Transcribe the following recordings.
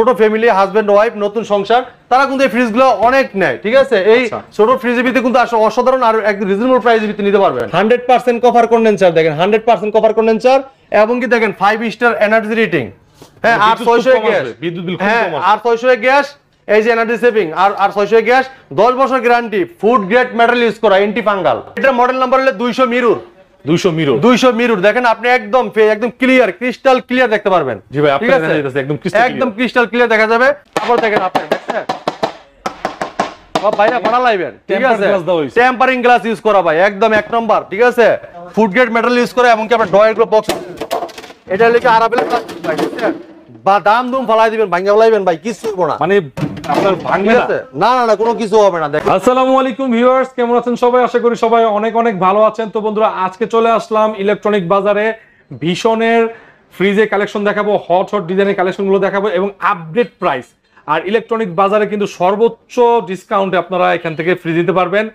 ছোট family husband wife নতুন সংসার তারা কিন্তু এই ফ্রিজগুলো অনেক নেয়, ঠিক আছে? এই ছোট ফ্রিজের ভিতরে কিন্তু আসলে অসাধারণ আর একদম রিজনেবল প্রাইসের ভিতরে নিতে পারবেন। 100% কভার কন্ডেন্সার দেখেন, 100% কভার কন্ডেন্সার এবং কি দেখেন 5 স্টার এনার্জি রেটিং। হ্যাঁ, 800 গ্যাস, বিদ্যুৎ বিল খুব কম আছে। 800 গ্যাস, এই যে এনার্জি সেভিং আর 600 গ্যাস, 10 বছর guarantee, food grade metal use করা, অ্যান্টি ফাঙ্গাল। এটার মডেল নাম্বার হলো 200 মিরর। 200 মিরর দেখেন আপনি একদম ক্লিয়ার, ক্রিস্টাল ক্লিয়ার দেখতে পারবেন। জি ভাই, আপনারা দেখতেছেন একদম ক্রিস্টাল ক্লিয়ার দেখা যাবে। তারপর দেখেন আপনি দেখছেন সব বাইরে ভাড়া লাইবেন, ঠিক আছে? টেম্পারিং গ্লাস ইউজ করা ভাই, একদম এক নাম্বার, ঠিক আছে? ফুড গ্রেড মেটাল ইউজ করা এবং কি আপনার ডয়ার গুলো বক্স, এটা লিখে আরাবেল প্লাস্টিক ভাই, বুঝছেন? বা দাম দুম ফলাই দিবেন, ভাঙা ফলাইবেন ভাই, কিছু হবে না, মানে আপনার ভাঙবে না। না কোনো কিছু হবে না। দেখেন, আসসালামু আলাইকুম ভিউয়ার্স, কেমন আছেন সবাই? আশা করি সবাই অনেক অনেক ভালো আছেন। তো বন্ধুরা, আজকে চলে আসলাম ইলেকট্রনিক বাজারে, ভিশনের ফ্রিজে কালেকশন দেখাবো, হট ডিজাইনের কালেকশনগুলো দেখাবো এবং আপডেট প্রাইস। আর ইলেকট্রনিক বাজারে কিন্তু সর্বোচ্চ ডিসকাউন্টে আপনারা এখান থেকে ফ্রিজ নিতে পারবেন।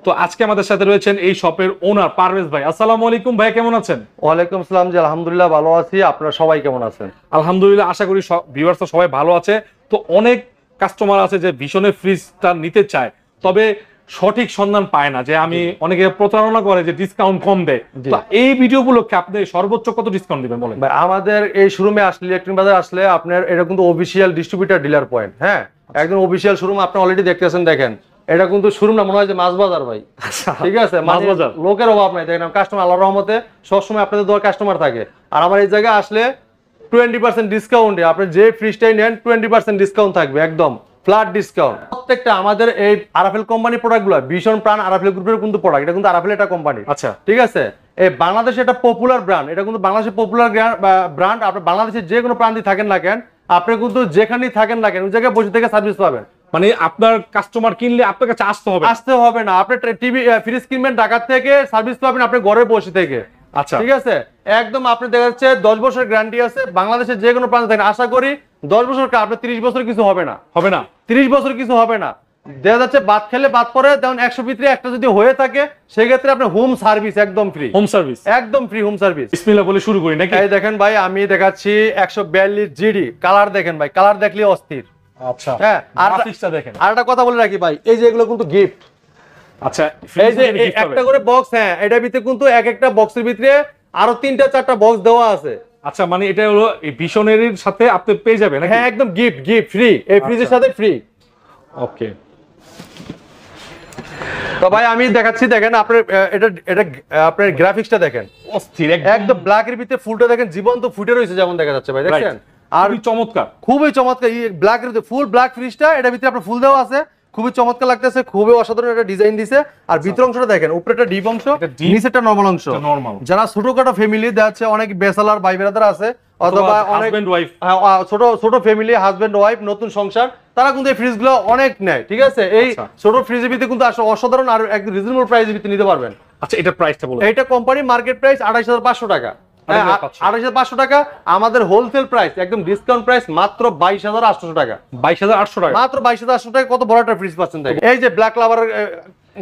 তো আজকে আমাদের সাথে রয়েছেন এই শপের ওনার পারভেজ ভাই। আসসালামু আলাইকুম ভাই, কেমন আছেন? ওয়ালাইকুম আসসালাম। জি আলহামদুলিল্লাহ ভালো আছি, আপনারা সবাই কেমন আছেন? আলহামদুলিল্লাহ, আশা করি ভিউয়ার্স সবাই ভালো আছে। তো অনেক কাস্টমার আছে যে ভিশনের ফ্রিজটা নিতে চায়, তবে সঠিক সন্ধান পায় না, যে আমি অনেকে প্রতারণা করে যে ডিসকাউন্ট কম দেয়। তো এই ভিডিওগুলোকে আপনি সর্বোচ্চ কত ডিসকাউন্ট দিবেন বলেন? ভাই আমাদের এই শোরুমে আসলে, ইলেকট্রনিক বাজার আসলে আপনার এটা কিন্তু অফিশিয়াল ডিস্ট্রিবিউটর ডিলার পয়েন্ট। হ্যাঁ, একদম অফিশিয়াল শোরুম, আপনি অলরেডি দেখতেছেন। দেখেন, এটা কিন্তু শোরুম না, মনে হয় যে মাছ বাজার ভাই, ঠিক আছে? মাছ বাজার, লোকের অভাব নাই। দেখেন কাস্টমার আল্লাহর রহমতে সবসময় আপনাদের দোয়ার কাস্টমার থাকে। আর আমার এই জায়গায় আসলে 20% ডিসকাউন্টে আপনি যে ফ্রিজটাই নেন 20% ডিসকাউন্ট থাকবে, একদম ফ্ল্যাট ডিসকাউন্ট। প্রত্যেকটা আমাদের এই আরএফএল কোম্পানি প্রোডাক্টগুলো, ভীষণ প্রাণ আরএফএল গ্রুপের কিন্তু প্রোডাক্ট, এটা কিন্তু আরএফএল এটা কোম্পানি। আচ্ছা, ঠিক আছে? এই বাংলাদেশে এটা পপুলার ব্র্যান্ড, এটা কিন্তু বাংলাদেশের পপুলার ব্র্যান্ড। আপনি বাংলাদেশের যে কোনো প্রান্তে থাকেন না কেন, আপনি কিন্তু যেখানেই থাকেন না কেন ওই জায়গায় বসে থেকে সার্ভিস পাবেন। মানে আপনার কাস্টমার কিনলে আপনার কাছে আসতে হবে না। আপনি টিভি ফ্রিজ কিনবেন ঢাকা থেকে, সার্ভিস পাবেন আপনি ঘরে বসে থেকে। আচ্ছা, ঠিক আছে? একদম আপনি দেখা যাচ্ছে 10 বছর গ্যারান্টি আছে, বাংলাদেশের যে কোনো প্রান্তে থাকেন। আশা করি 10 বছর আপনি 30 বছর কিছু হবে না, 30 বছর কিছু হবে না। দেখা যাচ্ছে বাদ খেলে বাদ পরে যেমন 100 ভিতরে একটা যদি হয়ে থাকে, সেক্ষেত্রে আপনার হোম সার্ভিস একদম ফ্রি। হোম সার্ভিস একদম ফ্রি, হোম সার্ভিস। বিসমিল্লাহ বলে শুরু করি নাকি? এই দেখেন ভাই, আমি দেখাচ্ছি 142 জিডি কালার। দেখেন ভাই, কালার দেখলে অস্থির। আচ্ছা, হ্যাঁ, আর দেখেন, আর একটা কথা বলে রাখি ভাই, এই যে এগুলো কিন্তু গিফট। আচ্ছা, এই যে একটা করে বক্স, হ্যাঁ, এটার ভিতরে কিন্তু এক একটা বক্সের ভিতরে আরো 3টা 4টা বক্স দেওয়া আছে। আচ্ছা, মানে এটা হলো এই ভিশনের সাথে আপনি পেয়ে যাবেন নাকি? হ্যাঁ, একদম গিফট ফ্রি, এই ফ্রিজের সাথে ফ্রি। ওকে, তো ভাই আমি দেখাচ্ছি। দেখেন আপনার এটা আপনার গ্রাফিক্সটা দেখেন, অস্থির একদম ব্ল্যাক এর ভিতরে ফুলটা দেখেন জীবন্ত ফুটে রয়েছে যেমন দেখা যাচ্ছে ভাই, দেখছেন? আর চমৎকার, খুবই চমৎকার। এই ব্ল্যাক এর ফুল ব্ল্যাক ফ্রিজটা, এটার ভিতরে আপনার ফুল দেওয়া আছে, খুবই চমৎকার লাগতেছে, খুবই অসাধারণ একটা ডিজাইন দিছে। আর ভিতর অংশটা দেখেন, উপরেটা ডিপ অংশ, নিচেটা নরমাল অংশ। যারা ছোটখাটো ফ্যামিলি যাচ্ছে, অনেক বেসালার ভাই ব্রাদার আছে, অথবা অনেক ছোট ফ্যামিলি হাজবেন্ড ওয়াইফ নতুন সংসার, তারা কিন্তু এই ফ্রিজগুলো অনেক নেয়, ঠিক আছে? এই ছোট ফ্রিজের ভিতরে কিন্তু আসলে অসাধারণ আর একদম রিজনেবল প্রাইসের ভিতরে নিতে পারবেন। আচ্ছা, এটা প্রাইসটা বলুন। এটা কোম্পানি মার্কেট প্রাইস 28500 টাকা। 28500 টাকা। আমাদের হোলসেল প্রাইস একদম ডিসকাউন্ট প্রাইস মাত্র 22800 টাকা। 22800 টাকা, মাত্র 22800 টাকা। কত বড় একটা ফ্রিজ পাচ্ছেন দেখেন। এই যে ব্ল্যাক লাভার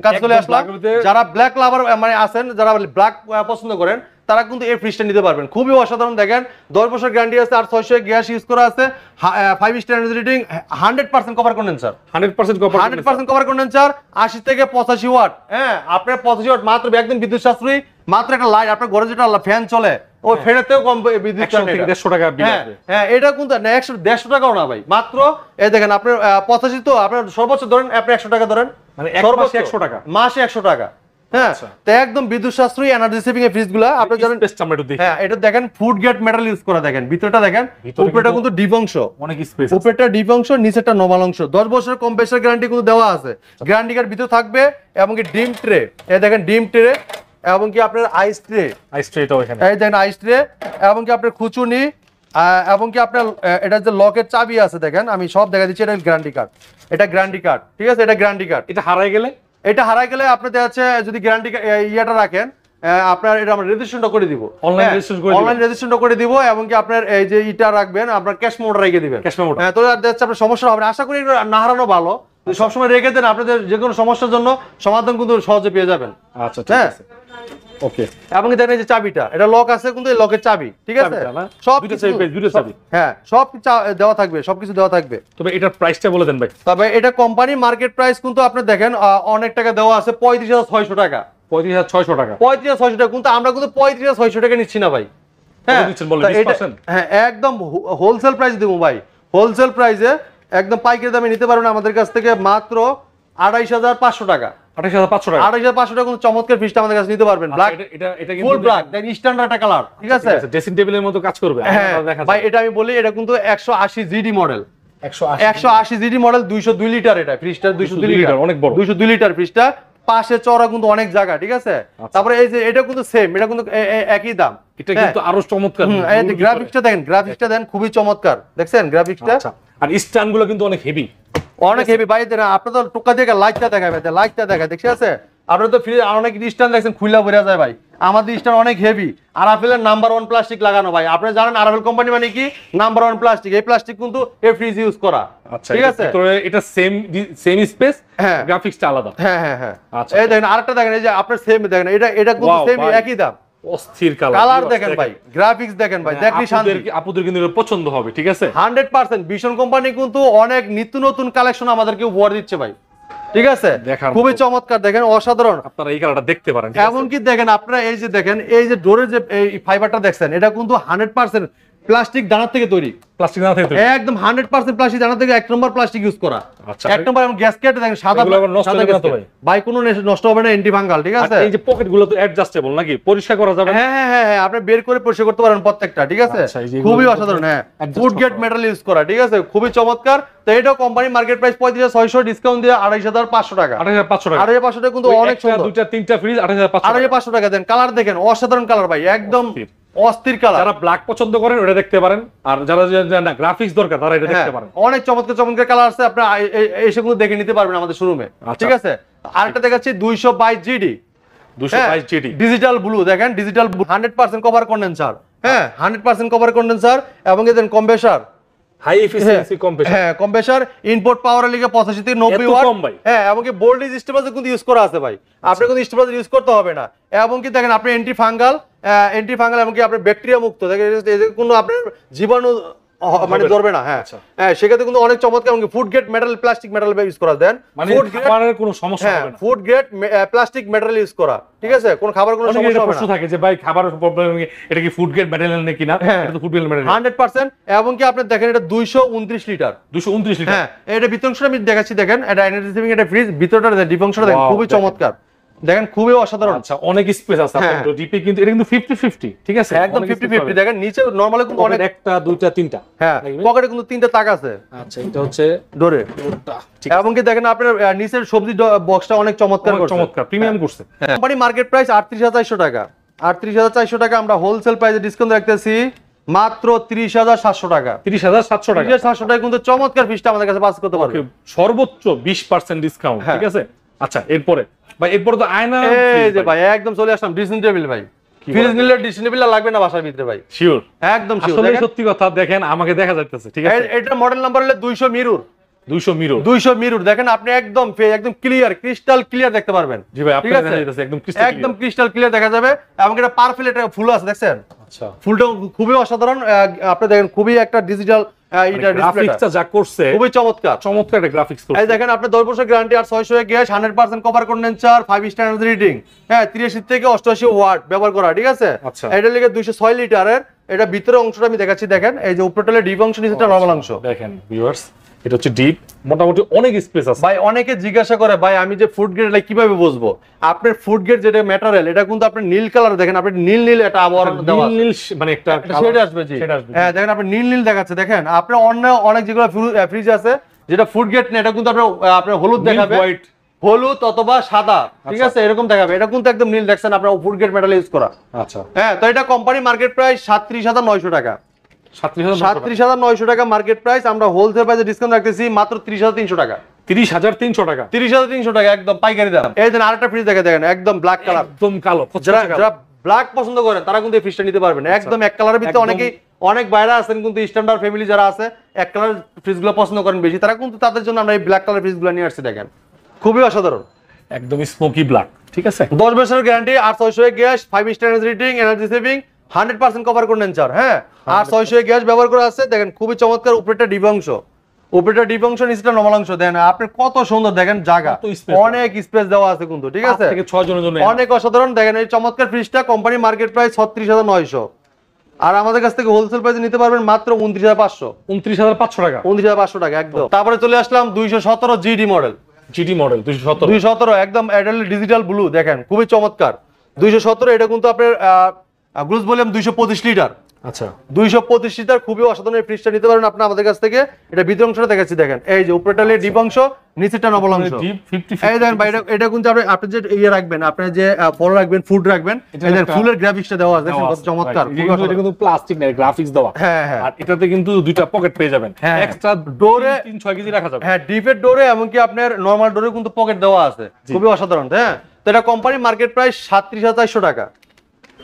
কাজ চলে আসলাম, যারা ব্ল্যাক লাভার মানে আছেন, যারা ব্ল্যাক পছন্দ করেন, তারা কিন্তু এই ফ্রিজটা নিতে পারবেন। খুবই অসাধারণ। দেখেন 10 বছর গ্যারান্টি আছে, আর 600 গ্যাস ইউজ করা আছে, 5 star energy rating, 100% cover condenser, 100% cover condenser, 80 থেকে 85 ওয়াট। হ্যাঁ, আপনার 85 ওয়াট মাত্র, একদম বিদ্যুৎ সাশ্রয়ী। মাত্র একটা লাইট, আপনার ঘরে যেটা ফ্যান চলে ওই ফ্যানেতেও কম বিদ্যুৎ চলে। 150 টাকা বিল আছে। হ্যাঁ, এটা কিন্তু না, 150 টাকাও না ভাই, মাত্র এই দেখেন আপনার 85। তো আপনার সর্বোচ্চ ধরেন আপনি 100 টাকা ধরেন, মানে সর্বোচ্চ 100 টাকা, মাসে 100 টাকা। হ্যাঁ, তো একদম বিদ্যুৎ সাশ্রয়ী এনার্জি সেভিং এর ফ্রিজগুলো আপনারা জানেন। হ্যাঁ, এটা দেখেন ফুড গ্রেড মেটাল ইউজ করা। দেখেন ভিতরটা দেখেন, উপরেটা কিন্তু ডিপ অংশ, অনেক স্পেস, উপরেটা ডিপ অংশ, নিচেটা নরমাল অংশ। 10 বছরের কম্প্রেসর গ্যারান্টি কিন্তু দেওয়া আছে। গ্যারান্টি কার্ড ভিতর থাকবে এবং কি ডিম ট্রে, এই দেখেন ডিম ট্রে, এবং কি আপনার আইস ট্রে, এটাও এখানে, এই দেখেন আইস ট্রে, এবং কি আপনার খুচুনি, এবং কি আপনার এটা যে লকের চাবি আছে, দেখেন আমি সব দেখা দিচ্ছি। এটা গ্যারান্টি কার্ড, এটা গ্যারান্টি কার্ড, ঠিক আছে? এটা গ্যারান্টি কার্ড। এটা হারাই গেলে আপনি দেখা যাচ্ছে যদি গ্যারান্টি ইয়েটা রাখেন, আপনার এটা আমরা রেজিস্ট্রেশনটা করে দিব, অনলাইন রেজিস্ট্রেশনটা করে দিব, এবং কি আপনার এই যে ইটা রাখবেন, আপনার ক্যাশ মোড রেখে দিবেন। হ্যাঁ, তো দেখা যাচ্ছে আপনার সমস্যা হবে না। আশা করি না হারানো ভালো, সবসময় রেখে দেন, আপনাদের যে কোনো সমস্যার জন্য সমাধান কিন্তু সহজে পেয়ে যাবেন। আচ্ছা, ঠিক আছে। ওকে। এবং দেখেন এই যে চাবিটা, এটা লক আছে কিন্তু এই লকের চাবি, ঠিক আছে? সব দুটো চাবি, হ্যাঁ সব দেওয়া থাকবে, সবকিছু দেওয়া থাকবে। তবে এটার প্রাইসটা বলে দেন ভাই। তবে এটা কোম্পানি মার্কেট প্রাইস কিন্তু আপনি দেখেন অনেক টাকা দেওয়া আছে, 35,600 টাকা। 35,600 টাকা, 35,600 টাকা, কিন্তু আমরা কিন্তু 35,600 টাকা নিচ্ছি না ভাই। হ্যাঁ একদম হোলসেল প্রাইস দেবো ভাই, হোলসেল প্রাইসে একদম পাইকারি দামে নিতে পারবেন আমাদের কাছ থেকে মাত্র 28,500 টাকা। 28,500 টাকা, 28,500 টাকা কিন্তু চমৎকার ফ্রিজটা আমাদের কাছে নিতে পারবেন। ব্ল্যাক, এটা কিন্তু ফুল ব্ল্যাক, দেখেন স্ট্যান্ডার্ড একটা কালার, ঠিক আছে? ড্রেসিং টেবিলের মতো কাজ করবে। ভাই এটা আমি বলি, এটা কিন্তু 180 GD model, 180 GD model, 202 litre. এটা ফ্রিজটা 202 লিটার, অনেক বড়, 202 লিটার ফ্রিজটা। পাশে চড়া কিন্তু অনেক জায়গা, ঠিক আছে? তারপরে এই যে এটা কিন্তু সেম, এটা কিন্তু একই দাম। এটা কিন্তু আরো চমৎকার, এই যে গ্রাফিক্সটা দেখেন, গ্রাফিক্সটা দেন খুবই চমৎকার, দেখছেন গ্রাফিক্সটা? আর স্ট্যান্ডগুলো কিন্তু অনেক হেভি, অনেক হেভি ভাই। আপনি তো টোকা দিয়ে লাইটটা দেখাবে, লাইটটা দেখায়, দেখছেন? আছে আপনারা তো ফ্রিজ অনেক স্ট্যান্ড দেখছেন খুইলা বেরিয়ে যায় ভাই, আমাদের স্ট্যান্ড অনেক হেভি। আরএফএল নাম্বার 1 প্লাস্টিক লাগানো ভাই। আপনি জানেন আরএফএল কোম্পানি মানে কি? Number 1 plastic. এই প্লাস্টিক কিন্তু এই ফ্রিজ ইউজ করা, ঠিক আছে? এটা সেম স্পেস, গ্রাফিক্সটা আলাদা। হ্যাঁ হ্যাঁ হ্যাঁ। আচ্ছা এই দেখেন আরেকটা দেখেন, এই যে আপনার সেম দেখেন, এটা কিন্তু সেম একই দাম। অস্থির কালার দেখেন ভাই, গ্রাফিক্স দেখেন ভাই, দেখলি শান্তি। আপুদের কিন্তু পছন্দ হবে, ঠিক আছে? 100% ভিশন কোম্পানি কিন্তু অনেক নিত্য নতুন কালেকশন আমাদেরকে উপহার দিচ্ছে ভাই, ঠিক আছে? খুবই চমৎকার, দেখেন অসাধারণ। আপনারা এই কালারটা দেখতে পারেন। এমনকি দেখেন আপনারা এই যে দেখেন, এই যে ডোরের যে এই ফাইবারটা দেখছেন, এটা কিন্তু 100% প্লাস্টিক দানার থেকে তৈরি, প্লাস্টিক দানা থেকে তৈরি, একদম 100% প্লাস্টিক দানা থেকে 1 নম্বর প্লাস্টিক ইউজ করা। আচ্ছা, এক নম্বর। এবং গ্যাসকেট দেখেন সাদা, সাদা গ্যাসকেট ভাই, কোনো নষ্ট হবে না, অ্যান্টি ফাঙ্গাল, ঠিক আছে? এই যে পকেটগুলো তো অ্যাডজাস্টেবল নাকি, পরিষ্কার করা যাবে? হ্যাঁ হ্যাঁ হ্যাঁ, আপনি বের করে পরিষ্কার করতে পারেন প্রত্যেকটা, ঠিক আছে? খুবই অসাধারণ। হ্যাঁ, ফুড গ্রেড মেটাল ইউজ করা, ঠিক আছে? খুবই চমৎকার। তো এটাও কোম্পানি মার্কেট প্রাইস 35,600, ডিসকাউন্ট দিয়ে 28,500 টাকা। 28,500 টাকা, 28,500 টাকা কিন্তু অনেক সুন্দর। দুইটা তিনটা ফ্রিজ 28,500 টাকা দেন। কালার দেখেন অসাধারণ কালার ভাই, একদম অস্থির কালার। যারা ব্ল্যাক পছন্দ করেন ওটা দেখতে পারেন, আর যারা না গ্রাফিক্স দরকার তারা এটা দেখতে পারেন। অনেক চমৎকার চমৎকার কালার আছে, আপনারা এসে কিন্তু দেখে নিতে পারবেন আমাদের শোরুমে, ঠিক আছে? আরেকটা দেখাচ্ছি 222 জিডি, 222 জিডি ডিজিটাল ব্লু। দেখেন ডিজিটাল 100% কভার কন্ডেন্সার, হ্যাঁ 100% কভার কন্ডেন্সার। এবং এদের কম্প্রেসার, হাই এফিসিয়েন্সি কম্প্রেসার, হ্যাঁ কম্প্রেসার। ইনপুট পাওয়ারের লিগে 85 থেকে 90 ওয়াট, হ্যাঁ। এবং কি বোল্টেজ স্টেবিলাইজার কিন্তু ইউজ করা আছে ভাই, আপনি কিন্তু স্টেবিলাইজার ইউজ করতে হবে না। এবং কি দেখেন আপনি অ্যান্টি ফাঙ্গাল এবং কি আপনি ব্যাকটেরিয়া মুক্ত, দেখেন কোনো আপনার জীবাণু মানে ধরবে না। হ্যাঁ হ্যাঁ, সেক্ষেত্রে কিন্তু অনেক চমৎকার। এবং food grade metal, plastic metal use করা দেন, মানে খাবারের কোনো সমস্যা হবে না। Food grade plastic metal use করা, ঠিক আছে? কোন খাবার কোনো সমস্যা হবে না। প্রশ্ন থাকে যে ভাই খাবারের প্রবলেম এটা কি ফুড গ্রেড মেটাল নাকি না? এটা তো ফুড গ্রেড মেটাল 100%। এবং কি আপনি দেখেন এটা 229 লিটার, 229 লিটার। হ্যাঁ, এটা ভিতর অংশটা আমি দেখাচ্ছি, দেখেন এটা এনার্জি রিসিভিং, এটা ফ্রিজ ভিতরটা ডিপ অংশটা দেখেন, খুবই চমৎকার, দেখেন খুবই অসাধারণ। আচ্ছা, অনেক স্পেস আছে আপনাদের ডিপে, কিন্তু এটা কিন্তু 50-50, ঠিক আছে? একদম 50-50। দেখেন নিচে নরমালি কিন্তু অনেক, একটা দুইটা তিনটা, হ্যাঁ পকেটে কিন্তু 3টা তাক আছে। আচ্ছা, এটা হচ্ছে ডোরে। এবং কি দেখেন আপনার নিচের সবজি বক্সটা অনেক চমৎকার, চমৎকার প্রিমিয়াম করছে। কোম্পানি মার্কেট প্রাইস 38,400 টাকা। 38,400 টাকা, আমরা হোলসেল প্রাইসে ডিসকাউন্ট রাখতেছি মাত্র 30,700 টাকা। 30,700 টাকা, 30,700 টাকা কিন্তু চমৎকার ফিসটা আমাদের কাছে পাস করতে পারবে, সর্বোচ্চ 20% ডিসকাউন্ট, ঠিক আছে? আচ্ছা, এরপরে ভাই, এরপরে তো আয়না, এই যে ভাই একদম চলে আসলাম ড্রেসিং টেবিল ভাই। ফ্রিজ নিলে ড্রেসিং টেবিল লাগবে না বাসার ভিতরে ভাই, শিওর, একদম শিওর। আসলে সত্যি কথা, দেখেন আমাকে দেখা যাচ্ছে, ঠিক আছে? এটা মডেল নাম্বার হলো 200 মিরর, 200 মিরর, 200 মিরর। দেখেন আপনি একদম ক্লিয়ার, ক্রিস্টাল ক্লিয়ার দেখতে পারবেন। জি ভাই, আপনার দেখা যাচ্ছে একদম ক্রিস্টাল ক্লিয়ার দেখা যাবে। এবং এটা পারফেক্ট, এটা ফুল আছে, দেখছেন? আচ্ছা, ফুলটা খুবই অসাধারণ। আপনি দেখেন খুবই একটা ডিজিটাল, এটা গ্রাফিক্সটা যা করছে খুবই চমৎকার, চমৎকার একটা গ্রাফিক্স করছে। এই দেখেন আপনি 10 বছর গ্যারান্টি আর 600 gas, 100% cover condenser, 5 star energy reading, হ্যাঁ 83 থেকে 88 ওয়াট ব্যবহার করা, ঠিক আছে? আচ্ছা, এটা লিগে 206 লিটারের। এটা ভিতরের অংশটা আমি দেখাচ্ছি, দেখেন এই যে উপরটালে ডিপ অংশ, নিচেটা নরমাল অংশ। দেখেন ভিউয়ার্স, এটা হচ্ছে ডিপ, মোটামুটি অনেক স্পেস আছে ভাই। অনেকে জিজ্ঞাসা করে ভাই আমি যে ফুড গ্রেড এটা কিভাবে বুঝবো? আপনার ফুড গ্রেড যেটা ম্যাটেরিয়াল, এটা কিন্তু আপনি নীল কালার, দেখেন আপনি নীল নীল এটা আবরণ দেওয়া আছে, নীল মানে একটা শেড আসবে, জি হ্যাঁ। দেখেন আপনি নীল নীল দেখাচ্ছে, দেখেন আপনি অন্য অনেক যেগুলো ফ্রিজ আছে যেটা ফুড গ্রেড না, এটা কিন্তু আপনার হলুদ দেখাবে, হোয়াইট, হলুদ অথবা সাদা, ঠিক আছে? এরকম দেখাবে। এটা কিন্তু একদম নীল, দেখছেন আপনার ফুড গ্রেড মেটাল ইউজ করা। আচ্ছা, হ্যাঁ। তো এটা কোম্পানি মার্কেট প্রাইস 37,900 টাকা। 37,900 টাকা মার্কেট প্রাইস, আমরা হোলসেল প্রাইসে ডিসকাউন্ট রাখতেছি মাত্র 30,300 টাকা। 30,300 টাকা, 30,300 টাকা একদম পাইকারি দাম। এই দেন আরেকটা ফ্রিজ দেখেন একদম ব্ল্যাক কালার, একদম কালো। যারা ব্ল্যাক পছন্দ করেন তারা কিন্তু এই ফ্রিজটা নিতে পারবেন, একদম এক কালারের ভিতরে। অনেক বাইরে আছেন কিন্তু স্ট্যান্ডার্ড ফ্যামিলি যারা আছে, এক কালার ফ্রিজগুলো পছন্দ করেন বেশি, তারা কিন্তু তাদের জন্য আমরা এই ব্ল্যাক কালার ফ্রিজগুলো নিয়ে আসছি। দেখেন খুবই অসাধারণ। একদম স্মোকি ব্ল্যাক, ঠিক আছে। 10 বছরের গ্যারান্টি, আর 600 gas, 5 star rating, energy saving, 100% cover condenser. হ্যাঁ, আর 600 গ্যাস ব্যবহার করা আছে, দেখেন খুবই চমৎকার। উপরেটা ডিপ অংশ, উপরেটা ডিপ অংশ, নিচেটা নরমাল অংশ। দেন আপনি কত সুন্দর, দেখেন জায়গা অনেক স্পেস দেওয়া আছে কিন্তু, ঠিক আছে, 5 থেকে 6 জনের জন্য অনেক অসাধারণ। দেখেন এই চমৎকার ফ্রিজটা কোম্পানি মার্কেট প্রাইস 36,900, আর আমাদের কাছ থেকে হোলসেল প্রাইসে নিতে পারবেন মাত্র 29,500। 29,500 টাকা, 29,500 টাকা একদম। তারপরে চলে আসলাম 217 জিডি মডেল, জিডি মডেল 217 একদম অ্যাডাল্ট ডিজিটাল ব্লু, দেখেন খুবই চমৎকার। 217 এটা কিন্তু আপনার গ্রুস ভলিউম 225 লিটার। আচ্ছা, 225 লিটার, খুবই অসাধারণ। এই ফ্রিজটা নিতে পারেন আপনি আমাদের কাছ থেকে। এটা ভিতর অংশটা দেখাচ্ছি, দেখেন এই যে উপরেটা ডিপ অংশ, নিচেটা নরমাল অংশ। এই দেখেন ভাই, এটা কিন্তু আপনি যে ইয়ে রাখবেন, আপনি যে ফল রাখবেন, ফুড রাখবেন, এই দেখেন ফুলের গ্রাফিক্সটা দেওয়া আছে, কত চমৎকার। এটা কিন্তু প্লাস্টিক না, গ্রাফিক্স দেওয়া। হ্যাঁ হ্যাঁ, আর এটাতে কিন্তু দুইটা পকেট পেয়ে যাবেন, এক্সট্রা ডোরে 3-6 কেজি রাখা যাবে। হ্যাঁ, ডিপের ডোরে এমনকি আপনার নরমাল ডোরে কিন্তু পকেট দেওয়া আছে, খুবই অসাধারণ। হ্যাঁ, তো এটা কোম্পানি মার্কেট প্রাইস 37,400 টাকা,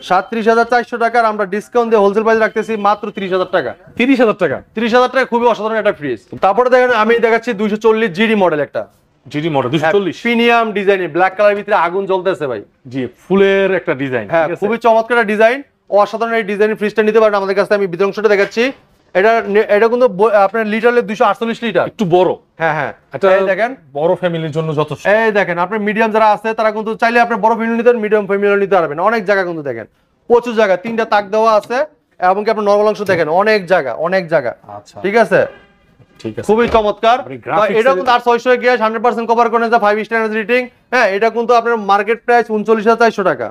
37,400 টাকা। আর আমরা ডিসকাউন্ট দিয়ে হোলসেল প্রাইস রাখতেছি মাত্র 30,000 টাকা। 30,000 টাকা, 30,000 টাকা, খুবই অসাধারণ একটা ফ্রিজ। তারপরে দেখেন আমি দেখাচ্ছি 240 জিডি মডেল, একটা জিডি মডেল 240 প্রিমিয়াম ডিজাইনে ব্ল্যাক কালারের ভিতরে আগুন জ্বলতেছে ভাই। জি, ফুলের একটা ডিজাইন। হ্যাঁ, খুবই চমৎকার একটা ডিজাইন, অসাধারণ। এই ডিজাইনের ফ্রিজটা নিতে পারেন আমাদের কাছে। আমি ভিতর অংশটা দেখাচ্ছি, এটা কিন্তু আপনার লিটারে 248 লিটার, একটু বড়। হ্যাঁ হ্যাঁ, এটা দেখেন বড় ফ্যামিলির জন্য যথেষ্ট। এই দেখেন আপনার মিডিয়াম যারা আছে তারা কিন্তু চাইলে আপনার বড় ফ্যামিলি নিতে, মিডিয়াম ফ্যামিলি নিতে পারবেন। অনেক জায়গা কিন্তু দেখেন, প্রচুর জায়গা, 3টা তাক দেওয়া আছে, এবং কি আপনার নরমাল অংশ দেখেন, অনেক জায়গা, অনেক জায়গা। আচ্ছা, ঠিক আছে, ঠিক আছে, খুবই চমৎকার। এটা কিন্তু আর 600 গ্যাস, 100% কভার করে, 5 স্টার রেটিং। হ্যাঁ, এটা কিন্তু আপনার মার্কেট প্রাইস 39,400 টাকা,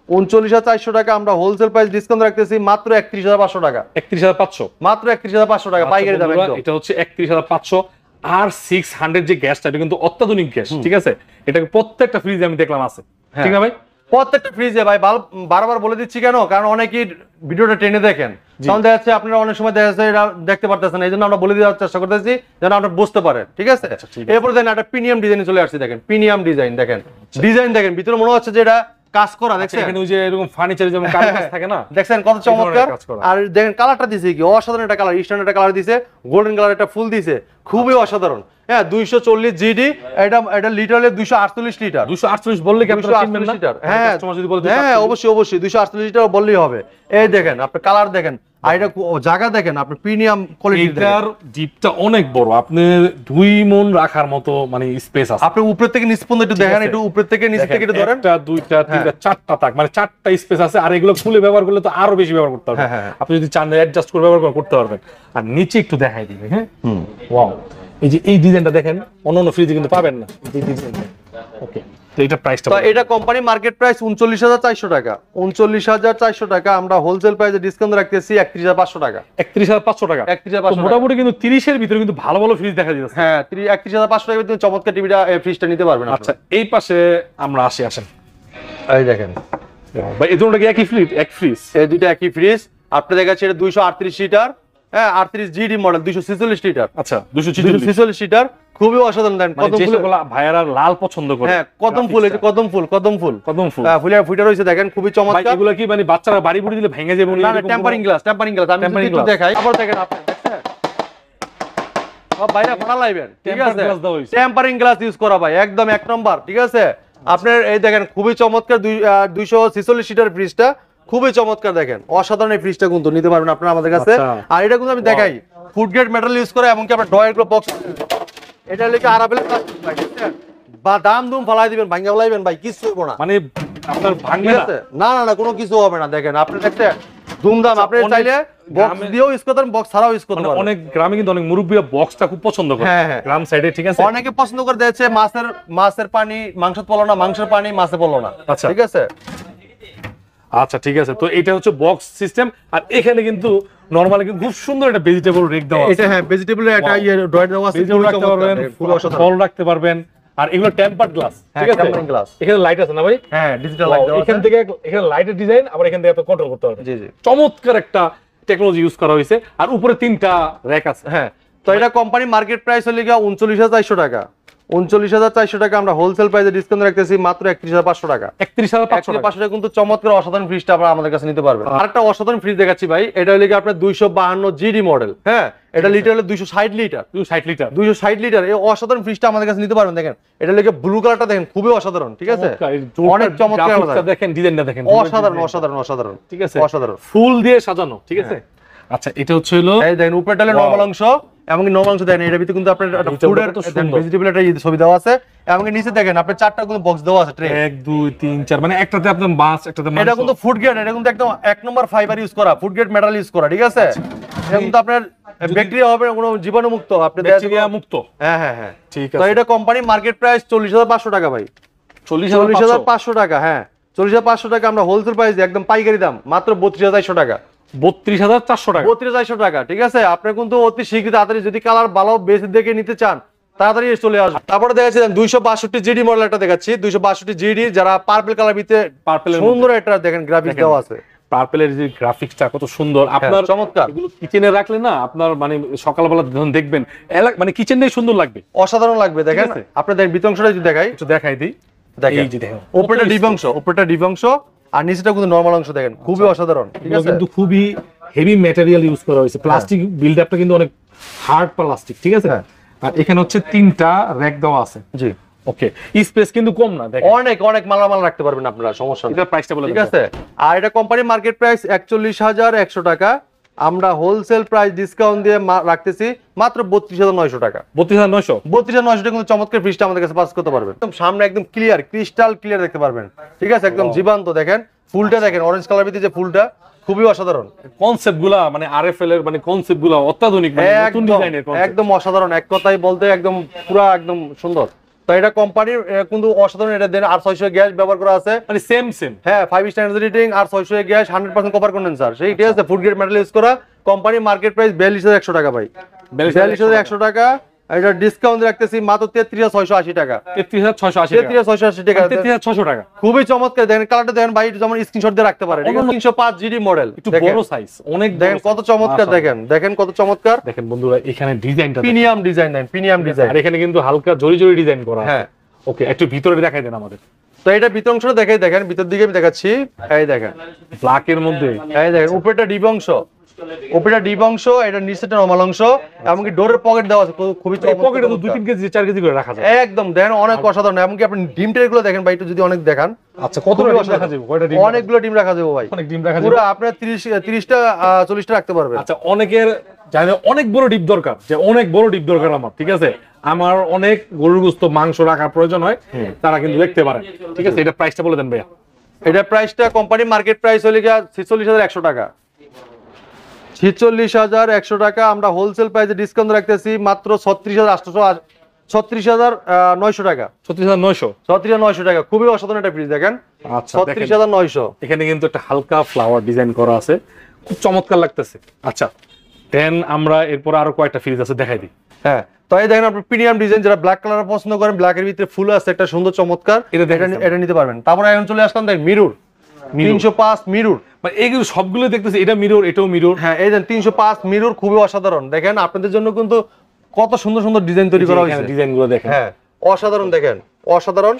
39,400 টাকা। আমরা হোলসেল প্রাইস ডিসকাউন্ট রাখতেছি মাত্র 31,500 টাকা, 31,500, মাত্র 31,500 টাকা পাইকারি দাম একদম। এটা হচ্ছে 31,500। আর 600 যে গ্যাসটা, এটা কিন্তু অত্যাধুনিক গ্যাস, ঠিক আছে। এটা প্রত্যেকটা ফ্রিজে আমি দেখলাম আছে, ঠিক না ভাই? প্রত্যেকটা ফ্রিজে ভাই, বারবার বলে দিচ্ছি কেন, কারণ অনেকেই ভিডিওটা টেনে দেখেন, তখন দেখা যাচ্ছে আপনারা অনেক সময় দেখা যাচ্ছে এটা দেখতে পারতেছেন, এই জন্য আমরা বলে দেওয়ার চেষ্টা করতেছি যেন আপনারা বুঝতে পারেন, ঠিক আছে। এরপরে দেখেন একটা প্রিমিয়াম ডিজাইনে চলে আসছে, দেখেন প্রিমিয়াম ডিজাইন, দেখেন ডিজাইন দেখেন, ভিতরে মনে হচ্ছে যে এটা কাজ করা, দেখছেন এখানে ওই যে এরকম ফার্নিচারে যেমন কাজ থাকে না, দেখছেন কত চমৎকার। আর দেখেন কালারটা দিছে কি অসাধারণ একটা কালার, স্ট্যান্ডার্ড একটা কালার দিছে, গোল্ডেন কালার একটা ফুল দিছে, খুবই অসাধারণ। হ্যাঁ, 240 জিডি, এটা লিটারে 248 লিটার। 248 বললে কি আপনারা চিনবেন না? হ্যাঁ, কাস্টমার যদি বলে হ্যাঁ, অবশ্যই 248 লিটার বললেই হবে। এই দেখেন আপনি কালার দেখেন, আর এটা জায়গা দেখেন, আপনি প্রিমিয়াম কোয়ালিটি। এটার জিপটা অনেক বড়, আপনি 2 মণ রাখার মতো মানে স্পেস আছে। আপনি উপর থেকে নিচ পর্যন্ত একটু দেখেন, একটু উপর থেকে নিচ থেকে একটু ধরেন, একটা 2টা 3টা 4টা তাক, মানে 4টা স্পেস আছে। আর এগুলো খুলে ব্যবহার করলে তো আরো বেশি ব্যবহার করতে পারবেন। আপনি যদি চান অ্যাডজাস্ট করে ব্যবহার করতে পারবেন। আর নিচে একটু দেখাই দিবেন। হ্যাঁ, ওয়াও, এই যে এই ডিজাইনটা দেখেন, অন্যান্য ফ্রিজে কিন্তু পাবেন না এই ডিজাইনটা। ওকে, তো এটা প্রাইসটা, তো এটা কোম্পানি মার্কেট প্রাইস 39,400 টাকা, 39,400 টাকা। আমরা হোলসেল প্রাইসে ডিসকাউন্ট রাখতেছি 31,500 টাকা, 31,500 টাকা। 31,500 মোটামুটি কিন্তু 30 এর ভিতরে কিন্তু ভালো ভালো ফ্রিজ দেখা যাচ্ছে। হ্যাঁ, 31,500 টাকা ভিতরে চমৎকার টিভিটা ফ্রিজটা নিতে পারবেন। আচ্ছা, এই পাশে আমরা আসেন, এই দেখেন ভাই, এই দুটোটা কি একই ফ্রিজ? এক ফ্রিজ, এই দুইটা একই ফ্রিজ। আপনি দেখাচ্ছি এটা 238 লিটার, হ্যাঁ, 38 জিডি মডেল, 246 লিটার। আচ্ছা, 246 লিটার, খুবই অসাধারণ। দেন কদম ফুল, ভাইয়ারা লাল পছন্দ করে। হ্যাঁ, কদম ফুল, এই যে কদম ফুল, হ্যাঁ, ফুলের ফুটা রয়েছে, দেখেন খুবই চমৎকার। এগুলো কি মানে বাচ্চারা বাড়ি বুড়ি দিলে ভেঙে যাবে? না, টেম্পারিং গ্লাস, আমি একটু দেখাই। আবার দেখেন আপনি, সব বাইরে ফাটা লাইবেন, ঠিক আছে, টেম্পারিং গ্লাস ইউজ করা ভাই, একদম এক নম্বর, ঠিক আছে। আপনার এই দেখেন খুবই চমৎকার 246 লিটার ফ্রিজটা, খুবই চমৎকার, দেখেন অসাধারণ। এই ফ্রিজটা কিন্তু নিতে পারবেন আপনারা আমাদের কাছে। আর এটা কিন্তু আমি দেখাই ফুড গ্রেড মেটাল ইউজ করে, এমনকি আপনার ড্রয়ার গুলো বক্স, এটা লিখে আরাবেল ভাই, বা দাম দুম ফালাই দিবেন, ভাঙা ফেলাইবেন ভাই, কিছু হইব না, মানে আপনার ভাঙবে না, না কোনো কিছু হবে না। দেখেন আপনি দেখতে ধুমধাম, আপনি চাইলে বক্স দিয়েও ইউজ করতে পারেন, বক্স ছাড়াও ইউজ করতে পারেন। অনেক গ্রামে কিন্তু অনেক মুরব্বিরা বক্সটা খুব পছন্দ করে, গ্রাম সাইডে, ঠিক আছে। অনেকে পছন্দ করে দিয়েছে মাছের পানি মাংসের পলো না, মাংসের পানি মাছে পলো না, ঠিক আছে। আচ্ছা, ঠিক আছে, তো এটা হচ্ছে বক্স সিস্টেম। আর এখানে কিন্তু নরমালি কিন্তু খুব সুন্দর একটা ভেজিটেবল রেক দেওয়া আছে। এটা হ্যাঁ, ভেজিটেবলের একটা ড্রয়ার দেওয়া আছে, ভেজিটেবল রাখতে পারবেন, ফল রাখতে পারবেন। আর এগুলো টেম্পারড গ্লাস, ঠিক আছে, টেম্পারিং গ্লাস। এখানে লাইট আছে না ভাই? হ্যাঁ, ডিজিটাল লাইট দেওয়া আছে। এখান থেকে এখানে লাইটের ডিজাইন, আবার এখান থেকে আপনি কন্ট্রোল করতে পারবেন। জি জি, চমৎকার একটা টেকনোলজি ইউজ করা হয়েছে। আর উপরে 3টা র‍্যাক আছে। হ্যাঁ, তো এটা কোম্পানি মার্কেট প্রাইস হলো 39,400 টাকা, 39,400 টাকা আমরা হোলসেল প্রাইসে ডিসকাউন্ট রাখতেছি মাত্র 31,500 টাকা। 31,500 টাকা কিন্তু চমৎকার অসাধারণ ফ্রিজটা আপনারা আমাদের কাছে নিতে পারবেন। আরেকটা অসাধারণ ফ্রিজ দেখাচ্ছি ভাই, এটা হলো কি আপনার 252 জিডি মডেল। হ্যাঁ, এটা লিটার হলো 260 লিটার। 260 লিটার এই অসাধারণ ফ্রিজটা আমাদের কাছে নিতে পারবেন। দেখেন এটা হলো ব্লু কালারটা, দেখেন খুবই অসাধারণ। ঠিক আছে, অনেক চমৎকার, দেখেন ডিজাইনটা দেখেন, অসাধারণ। ঠিক আছে, অসাধারণ ফুল দিয়ে সাজানো। ঠিক আছে, আচ্ছা এটা হচ্ছে হলো এই দেখেন উপরেটা হলো নরমাল অংশ, এমনকি নরমাল অংশ দেখেন এর ভিতরে কিন্তু আপনার ফুডের ভেজিটেবল একটা ছবি দেওয়া আছে, এমনকি নিচে দেখেন আপনার চারটা কিন্তু বক্স দেওয়া আছে, ট্রে 1 2 3 4, মানে একটাতে আপনার মাছ, একটাতে মাংস। এটা কিন্তু ফুড গ্রেড, এটা কিন্তু একদম এক নম্বর ফাইবার ইউজ করা, ফুড গ্রেড মেটাল ইউজ করা। ঠিক আছে, এটা কিন্তু আপনার ব্যাকটেরিয়া হবে না, কোনো জীবাণু মুক্ত, আপনি ব্যাকটেরিয়া মুক্ত। হ্যাঁ ঠিক আছে। তো এটা কোম্পানি মার্কেট প্রাইস 40,500 টাকা ভাই। 40,500 টাকা। হ্যাঁ, 40,500 টাকা আমরা হোলসেল প্রাইস একদম পাইকারি দাম মাত্র 32,400 টাকা। 32,400 টাকা। 32,400 টাকা। ঠিক আছে, আপনি কিন্তু অতি শীঘ্র তাড়াতাড়ি যদি কালার ভালো বেশি দেখে নিতে চান তাড়াতাড়ি চলে আসবে। তারপরে দেখাচ্ছি 262 জিডি মডেল একটা দেখাচ্ছি, 262 জিডি যারা পার্পল কালার ভিতরে, সুন্দর একটা দেখেন গ্রাফিক্স দেওয়া আছে। পার্পলের যে গ্রাফিক্সটা কত সুন্দর, আপনার চমৎকার। এগুলো কিচেনে রাখলে না আপনার মানে সকালবেলা যখন দেখবেন মানে কিচেনটাই সুন্দর লাগবে, অসাধারণ লাগবে। দেখেন আপনি দেখেন ভিতর অংশটা যদি দেখাই, একটু দেখাই দিই। দেখেন উপরেটা ডিপ অংশ আর নিচেটা কিন্তু নরমাল অংশ, দেখেন খুবই অসাধারণ। ঠিক আছে, কিন্তু খুবই হেভি ম্যাটেরিয়াল ইউজ করা হয়েছে, প্লাস্টিক বিল্ড আপটা কিন্তু অনেক হার্ড প্লাস্টিক। ঠিক আছে, আর এখানে হচ্ছে 3টা র‍্যাক দেওয়া আছে। জি, ওকে, স্পেস কিন্তু কম না, দেখেন অনেক মালামাল রাখতে পারবেন আপনারা, সমস্যা নেই। এটা প্রাইসটা বলে ঠিক আছে, আর এটা কোম্পানি মার্কেট প্রাইস 41,100 টাকা, আমরা হোলসেল প্রাইস ডিসকাউন্ট দিয়ে রাখতেছি মাত্র 32,900 টাকা। 32,900 টাকা কিন্তু চমৎকার ফ্রিজটা আমাদের কাছে পাস করতে পারবেন। একদম সামনে একদম ক্লিয়ার, ক্রিস্টাল ক্লিয়ার দেখতে পারবেন। ঠিক আছে, একদম জীবন্ত। দেখেন ফুলটা দেখেন, অরেঞ্জ কালার ভিতরে যে ফুলটা খুবই অসাধারণ। কনসেপ্টগুলো মানে আরএফএল এর মানে কনসেপ্টগুলো অত্যাধুনিক, মানে নতুন ডিজাইনের কনসেপ্ট, একদম অসাধারণ। এক কথাই বলতে একদম পুরো একদম সুন্দর। তো এটা কোম্পানির কিন্তু অসাধারণ। এটা দেন R600 গ্যাস ব্যবহার করা আছে, মানে সেম হ্যাঁ 5 star rating, R600 gas, 100% copper condenser, সেই ঠিক আছে, ফুড গ্রেড মেটাল ইউজ করা। কোম্পানি মার্কেট প্রাইস 42,100 টাকা ভাই, 42,100 টাকা। এটা ডিসকাউন্ট রাখতেছি মাত্র 33,680 টাকা। 33,680 টাকা, খুবই চমৎকার। দেখেন কালারটা দেখেন ভাই, যেমন স্ক্রিনশট দিয়ে রাখতে পারে। 305 জিডি মডেল, একটু বড় সাইজ, অনেক দেখেন কত চমৎকার। দেখেন কত চমৎকার। দেখেন বন্ধুরা এখানে ডিজাইনটা প্রিমিয়াম ডিজাইন, দেন প্রিমিয়াম ডিজাইন, আর এখানে কিন্তু হালকা জরি ডিজাইন করা। হ্যাঁ, ওকে, একটু ভিতরে দেখাই দেন আমাদের। তো এটা ভিতর অংশটা দেখাই, দেখেন ভিতর দিকে আমি দেখাচ্ছি। এই দেখেন ব্ল্যাক এর মধ্যে, এই দেখেন উপরেটা ডিপ অংশ, এটা নিচেটা নরমাল অংশ, এমনকি ডোরের পকেট দেওয়া আছে, খুবই চমৎকার। পকেটে তো 2-3 কেজি 4 কেজি করে রাখা যায়, একদম দেখেন অনেক অসাধারণ। এমনকি আপনি ডিম ট্রেগুলো দেখেন ভাই, একটু যদি অনেক দেখান। আচ্ছা, কত ডিম রাখা যাবে? কয়টা ডিম? অনেকগুলো ডিম রাখা যাবে ভাই, অনেক ডিম রাখা যাবে, পুরো আপনি 30টা 40টা রাখতে পারবেন। আচ্ছা, অনেকের জানেন অনেক বড় ডিপ দরকার, যে অনেক বড় ডিপ দরকার আমার, ঠিক আছে, আমার অনেক গরুর গোশত মাংস রাখার প্রয়োজন হয়, তারা কিন্তু দেখতে পারে। ঠিক আছে, এটা প্রাইসটা বলে দেন ভাইয়া। এটা প্রাইসটা কোম্পানি মার্কেট প্রাইস হলো 46,100 টাকা। 46,100 টাকা, আমরা হোলসেল প্রাইসে ডিসকাউন্ট রাখতেছি মাত্র 36,900 টাকা। 36,900 টাকা, খুবই অসাধারণ একটা ফ্রিজ। দেখেন 36,900। এখানে কিন্তু একটা হালকা ফ্লাওয়ার ডিজাইন করা আছে, খুব চমৎকার লাগতেছে। আচ্ছা, দেন আমরা এরপর আরো কয়েকটা ফ্রিজ আছে দেখাই দিই। হ্যাঁ, তো এই দেখেন আপনি প্রিমিয়াম ডিজাইন, যারা ব্ল্যাক কালার পছন্দ করেন, ব্ল্যাকের ভিতরে ফুল আছে একটা সুন্দর চমৎকার, এটা নিতে পারবেন। তারপরে এখন চলে আসলাম দেখেন মিরর 305 মিরর, মানে এইগুলো সবগুলো দেখতেছি, এটা মিরর, এটাও মিরর। হ্যাঁ, এই দেন 305 মিরর, খুবই অসাধারণ। দেখেন আপনাদের জন্য কিন্তু কত সুন্দর সুন্দর ডিজাইন তৈরি করা হয়েছে, ডিজাইনগুলো দেখেন। হ্যাঁ, অসাধারণ। দেখেন অসাধারণ,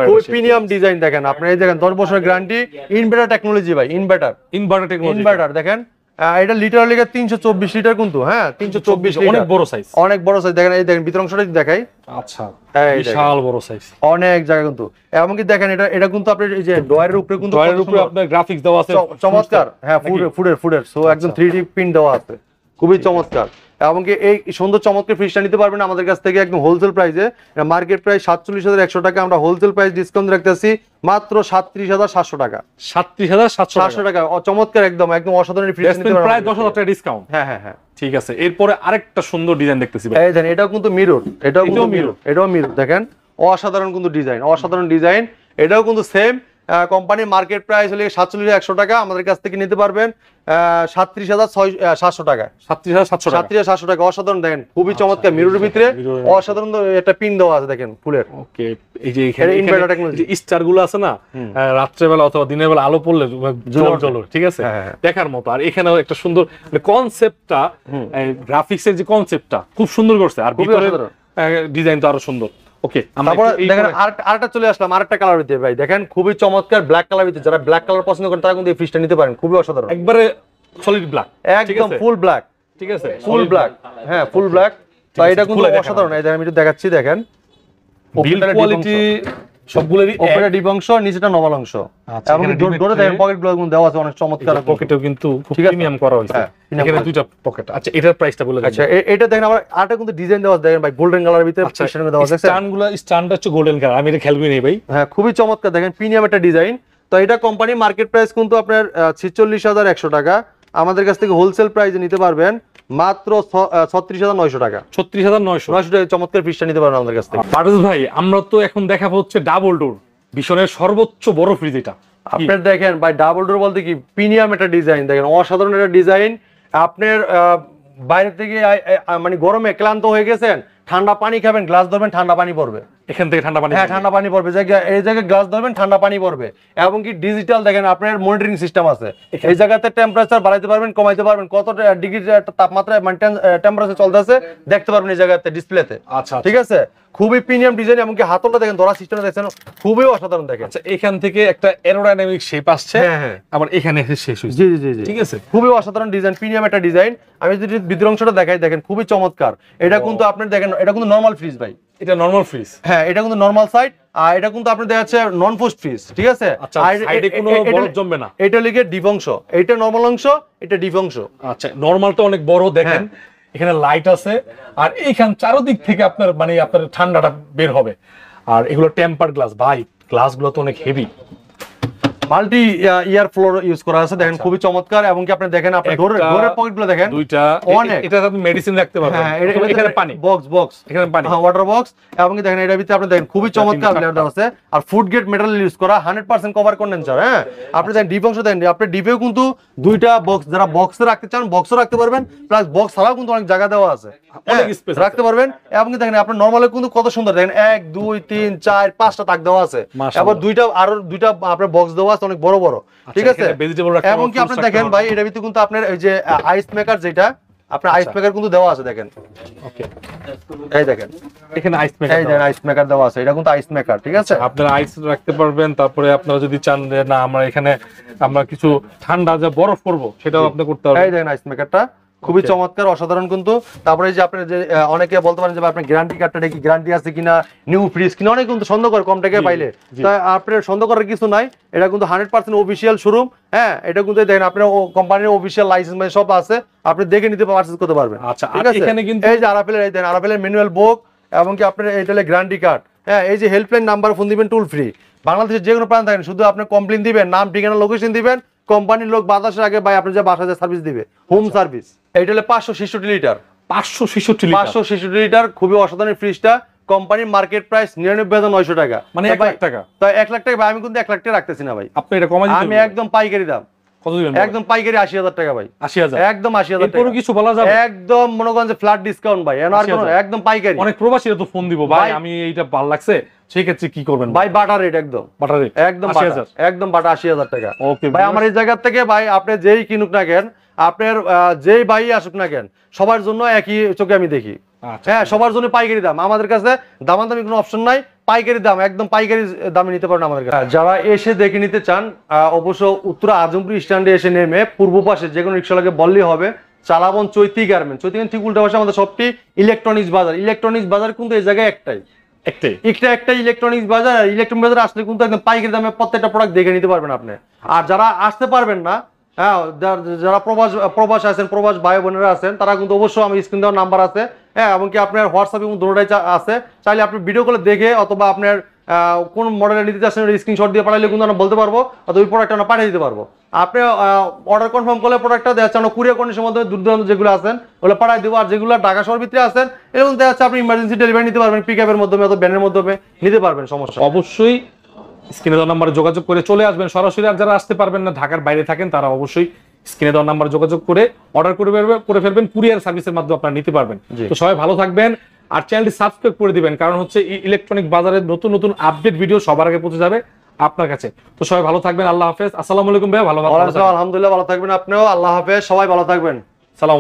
খুবই প্রিমিয়াম ডিজাইন। দেখেন আপনি এই দেখেন 10 বছরের গ্যারান্টি, ইনভার্টার টেকনোলজি ভাই, ইনভার্টার টেকনোলজি। এটা এটা লিটার লিগে 324 লিটার কিন্তু। হ্যাঁ, 324 লিটার, অনেক বড় সাইজ, অনেক বড় সাইজ। দেখেন এই দেখেন ভিতর অংশটা দেখাই। আচ্ছা, বিশাল বড় সাইজ, অনেক জায়গা কিন্তু। এমনকি দেখেন এটা কিন্তু আপনার এই যে ডয়ারের উপরে কিন্তু আপনার গ্রাফিক্স দেওয়া আছে, চমৎকার। হ্যাঁ, ফুডের সো একদম 3D প্রিন্ট দেওয়া আছে, খুবই চমৎকার। এমনকি এই সুন্দর চমৎকার ফ্রিজটা নিতে পারবেন আমাদের কাছ থেকে একদম হোলসেল প্রাইসে। মার্কেট প্রাইস 47,100 টাকা, আমরা হোলসেল প্রাইস ডিসকাউন্ট রাখতেছি মাত্র 37,700 টাকা। 37,700 টাকা, চমৎকার, একদম অসাধারণ ফ্রিজ নিতে পারবেন, প্রায় 10,000 টাকা ডিসকাউন্ট। হ্যাঁ, ঠিক আছে। এরপরে আরেকটা সুন্দর ডিজাইন দেখতেছি ভাই, এই দেখেন এটাও কিন্তু মিরর, এটাও মিরর। দেখেন অসাধারণ কিন্তু ডিজাইন, অসাধারণ ডিজাইন। এটাও কিন্তু সেম কোম্পানির মার্কেট প্রাইস হলে 47,100 টাকা, আমাদের কাছ থেকে নিতে পারবেন 37,700 টাকা। 37,700 টাকা, অসাধারণ। দেখেন খুবই চমৎকার, মিররের ভিতরে অসাধারণ একটা পিন দেওয়া আছে, দেখেন ফুলের। ওকে, এই যে এখানে ইনভার্টার টেকনোলজি, স্টার গুলো আছে না, রাত্রে বেলা অথবা দিনের বেলা আলো পড়লে জ্বল, ঠিক আছে, দেখার মতো। আর এখানেও একটা সুন্দর কনসেপ্টটা, গ্রাফিক্স এর যে কনসেপ্টটা খুব সুন্দর করছে, আর ভিতরে ডিজাইন তো আরো সুন্দর। ওকে, তারপর দেখেন আরেকটা চলে আসলাম, আরেকটা কালার ভিতরে ভাই দেখেন খুবই চমৎকার ব্ল্যাক কালার ভিতরে, যারা ব্ল্যাক কালার পছন্দ করেন তারা কিন্তু এই ফ্রিজটা নিতে পারেন, খুবই অসাধারণ, একবারে সলিড ব্ল্যাক, একদম ফুল ব্ল্যাক, ঠিক আছে, ফুল ব্ল্যাক, হ্যাঁ ফুল ব্ল্যাক। তো এটা কিন্তু অসাধারণ, এই দেখেন আমি একটু দেখাচ্ছি, দেখেন বিল্ড কোয়ালিটি সবগুলোরই উপরে ডিপ অংশ, নিচেটা নরমাল অংশ, এবং ডোরে দেখেন পকেটগুলো কিন্তু দেওয়া আছে অনেক চমৎকার, পকেটেও কিন্তু খুব প্রিমিয়াম করা হয়েছে, এখানে দুইটা পকেট। আচ্ছা এটার প্রাইসটা বলে দেন। আচ্ছা এটা দেখেন আবার আরেকটা কিন্তু ডিজাইন দেওয়া আছে, দেখেন ভাই গোল্ডেন কালারের ভিতরে পিছনে দেওয়া আছে, স্ট্যান্ডটা হচ্ছে গোল্ডেন কালার, আমি এটা খেয়াল করি নাই ভাই। হ্যাঁ খুবই চমৎকার, দেখেন প্রিমিয়াম একটা ডিজাইন। তো এটা কোম্পানি মার্কেট প্রাইস কিন্তু আপনার 46,100 টাকা, আমাদের কাছ থেকে হোলসেল প্রাইসে নিতে পারবেন মাত্র 36,900 টাকা। 36,900 টাকা চমৎকার ফ্রিজটা নিতে পারবেন আমাদের কাছ থেকে। পারভেজ ভাই আমরা তো এখন দেখাবো হচ্ছে ডাবল ডোর ভীষণের সর্বোচ্চ বড় ফ্রিজ, এটা আপনার দেখেন ভাই ডাবল ডোর বলতে কি প্রিমিয়াম একটা ডিজাইন, দেখেন অসাধারণ একটা ডিজাইন। আপনার বাইরে থেকে মানে গরমে ক্লান্ত হয়ে গেছেন, ঠান্ডা পানি খাবেন, গ্লাস ধরবেন, ঠান্ডা পানি পড়বে এখান থেকে, ঠান্ডা পানি, হ্যাঁ ঠান্ডা পানি পড়বে, এই জায়গায় গ্লাস ধরবেন, ঠান্ডা পানি পড়বে। এবং কি ডিজিটাল দেখেন আপনার মনিটরিং সিস্টেম আছে, এই জায়গাতে টেম্পারেচার বাড়াইতে পারবেন, কমাইতে পারবেন, কত ডিগ্রি তাপমাত্রা মানে টেম্পারেচার চলতেছে দেখতে পারবেন এই জায়গাতে ডিসপ্লেতে। আচ্ছা ঠিক আছে, খুবই প্রিমিয়াম ডিজাইন, এমনকি হাতলটা দেখেন, ধরা সিস্টেমটা দেখেন খুবই অসাধারণ দেখেন। আচ্ছা এখান থেকে একটা এরোডাইনামিক শেপ আসছে, হ্যাঁ আবার এখানে এসে শেষ হয়েছে, জি জি জি ঠিক আছে, খুবই অসাধারণ ডিজাইন, প্রিমিয়াম একটা ডিজাইন। আমি যদি ভিতর অংশটা দেখাই, দেখেন খুবই চমৎকার। এটা কিন্তু আপনি দেখেন এটা কিন্তু নরমাল ফ্রিজ ভাই, এটা নরমাল ফ্রিজ, হ্যাঁ এটা কিন্তু নরমাল সাইড, আর এটা কিন্তু আপনি দেখা যাচ্ছে নন পোস্ট ফ্রিজ, ঠিক আছে। আর সাইডে কোনো বরফ জমবে না, এটা লিখে ডিপ অংশ, এটা নরমাল অংশ, এটা ডিপ অংশ। আচ্ছা নরমালটা অনেক বড় দেখেন, এখানে লাইট আছে, আর এইখান চারদিক থেকে আপনার মানে আপনার ঠান্ডাটা বের হবে। আর এগুলো টেম্পার গ্লাস ভাই, গ্লাসগুলো তো অনেক হেভি, মাল্টি ইয়ার ফ্লোর ইউজ করা আছে, দেখেন খুবই চমৎকার। এবং কি আপনি দেখেন আপনার ডোরের পকেটগুলো দেখেন দুইটা, অনেক, এটা আপনি মেডিসিন রাখতে পারবেন, হ্যাঁ এখানে পানি বক্স, এখানে পানি, হ্যাঁ ওয়াটার বক্স। এবং কি দেখেন এটার ভিতরে আপনি দেখেন খুবই চমৎকার লেয়ার দেওয়া আছে, আর ফুড গ্রেড মেটারিয়াল ইউজ করা, 100% কভার কন্ডেন্সার। হ্যাঁ আপনি দেখেন ডিপ অংশ দেখেন, আপনি ডিপেও কিন্তু দুইটা বক্স, যারা বক্সে রাখতে চান বক্সও রাখতে পারবেন, প্লাস বক্স ছাড়াও কিন্তু অনেক জায়গা দেওয়া আছে, অনেক স্পেস রাখতে পারবেন। এবং কি দেখেন আপনার নরমালে কিন্তু কত সুন্দর, দেখেন 1 2 3 4 5টা তাক দেওয়া আছে, আবার আরো দুইটা আপনার বক্স দেওয়া আছে অনেক বড় বড়, ঠিক আছে। এবং কি আপনি দেখেন ভাই এটার ভিতরে কিন্তু আপনার এই যে আইস মেকার, যেটা আপনার আইস মেকার কিন্তু দেওয়া আছে, দেখেন ওকে এই দেখেন এখানে আইস মেকার, এই দেখেন আইস মেকার দেওয়া আছে, এটা কিন্তু আইস মেকার, ঠিক আছে। আপনারা আইস রাখতে পারবেন। তারপরে আপনারা যদি চান যে না আমরা এখানে আমরা কিছু ঠান্ডা যে বরফ করব, সেটাও আপনি করতে পারবেন। এই দেখেন আইস মেকারটা খুবই চমৎকার, অসাধারণ কিন্তু। তারপরে যে আপনি যে অনেকে বলতে পারেন যে আপনার গ্যারান্টি কার্ডটা কি গ্যারান্টি আছে কিনা, নিউ ফ্রিজ কিনা, অনেক কিন্তু সন্দেহ করে কম টাকায় পাইলে, তাই আপনার সন্দেহ করার কিছু নাই, এটা কিন্তু 100% অফিসিয়াল শোরুম। হ্যাঁ এটা কিন্তু দেখেন আপনার কোম্পানির অফিসিয়াল লাইসেন্স মানে সব আছে, আপনি দেখে নিতে পারচেজ করতে পারবেন। আচ্ছা ঠিক আছে, এখানে কিন্তু এই যে আরএফএল ম্যানুয়াল বুক, এবং কি আপনার এটা হলো গ্যারান্টি কার্ড। হ্যাঁ এই যে হেল্পলাইন নাম্বার ফোন দিবেন টোল ফ্রি, বাংলাদেশের যে কোনো প্রান্ত থাকেন, শুধু আপনি কমপ্লেইন দিবেন, নাম ঠিকানা লোকেশন দিবেন, কোম্পানির লোক বাতাসের আগে ভাই আপনার যে বাসায় সার্ভিস দিবে, হোম সার্ভিস। এইটা হলো 566 লিটার, 566 লিটার, খুবই অসাধারণ ফ্রিজটা। কোম্পানির মার্কেট প্রাইস 99,900 টাকা, মানে 1 লাখ টাকা। তাই 1 লাখ টাকা ভাই, আমি কিন্তু 1 লাখ টাকা রাখতেছি না ভাই, আপনি এটা কমাই দিবেন, আমি একদম পাইকারি দাম। কত দিবেন? একদম পাইকারি 80,000 টাকা ভাই, 80,000, একদম 80,000 টাকা। এরপর কিছু বলা যাবে? একদম মনে করেন যে ফ্ল্যাট ডিসকাউন্ট ভাই, এনার কোনো একদম পাইকারি। অনেক প্রবাসীরা তো ফোন দিব ভাই আমি এইটা ভালো লাগছে, সেই ক্ষেত্রে কি করবেন ভাই? বাটার রেট, একদম বাটার রেট, একদম 80,000, একদম বাটা 80,000 টাকা। ওকে ভাই আমার এই জায়গা থেকে ভাই আপনি যেই কিনুক না কেন, আপনার যেই ভাই আসুক না কেন, সবার জন্য একই চোখে আমি দেখি। হ্যাঁ সবার জন্য পাইকারি দাম, আমাদের কাছে দামাদামি কোনো অপশন নাই, পাইকারি দাম, একদম পাইকারি দামে নিতে পারেন আমাদের কাছে। যারা এসে দেখে নিতে চান অবশ্য উত্তরা আজমপুর স্ট্যান্ডে এসে নেমে পূর্ব পাশে যে কোনো রিক্সাওয়ালাকে বললেই হবে, চালাবন চৈতি গার্মেন্টস, চৈতি ঠিক উল্টা পাশে আমাদের সবটি ইলেকট্রনিক্স বাজার। ইলেকট্রনিক্স বাজার কিন্তু এই জায়গায় একটাই ইলেকট্রনিক্স বাজার। ইলেকট্রনিক্স বাজার আসলে কিন্তু একদম পাইকারি দামে প্রত্যেকটা প্রোডাক্ট দেখে নিতে পারবেন আপনি। আর যারা আসতে পারবেন না, হ্যাঁ যারা প্রবাস আছেন, প্রবাস ভাই বোনেরা আছেন, তারা কিন্তু অবশ্যই আমি স্ক্রিন দেওয়ার নাম্বার আছে, হ্যাঁ এমনকি আপনার হোয়াটসঅ্যাপ এবং দুটোটাই আছে, চাইলে আপনি ভিডিও কলে দেখে অথবা আপনার কোন মডেলের নিতে চাচ্ছেন স্ক্রিনশট দিয়ে পাঠাইলে কিন্তু আমরা বলতে পারবো, অথবা ওই প্রোডাক্টটা আমরা পাঠিয়ে দিতে পারবো। আপনি অর্ডার কনফার্ম করলে প্রোডাক্টটা দেখা যাচ্ছে আমরা কুরিয়ার কন্ডিশনের মধ্যে দূর দূরান্ত যেগুলো আছেন ওগুলো পাঠিয়ে দেবো। আর যেগুলো ঢাকা শহর ভিতরে আছেন এরকম দেখা যাচ্ছে আপনি ইমার্জেন্সি ডেলিভারি নিতে পারবেন, পিক আপের মাধ্যমে অথবা ভ্যানের মাধ্যমে নিতে পারবেন, সমস্যা অবশ্যই স্ক্রিনে দেওয়া নাম্বারে যোগাযোগ করে চলে আসবেন সরাসরি। আর যারা আসতে পারবেন না, ঢাকার বাইরে থাকেন, তারা অবশ্যই স্ক্রিনে দেওয়া নাম্বারে যোগাযোগ করে অর্ডার করে ফেলবেন, কুরিয়ার সার্ভিসের মাধ্যমে আপনারা নিতে পারবেন। তো সবাই ভালো থাকবেন, আর চ্যানেলটি সাবস্ক্রাইব করে দিবেন, কারণ হচ্ছে ইলেকট্রনিক বাজারের নতুন নতুন আপডেট ভিডিও সবার আগে পৌঁছে যাবে আপনার কাছে। তো সবাই ভালো থাকবেন, আল্লাহ হাফেজ, আসসালামু আলাইকুম ভাই। ভালো, আলহামদুলিল্লাহ, ভালো থাকবেন আপনিও, আল্লাহ হাফেজ, সবাই ভালো থাকবেন, সালাম।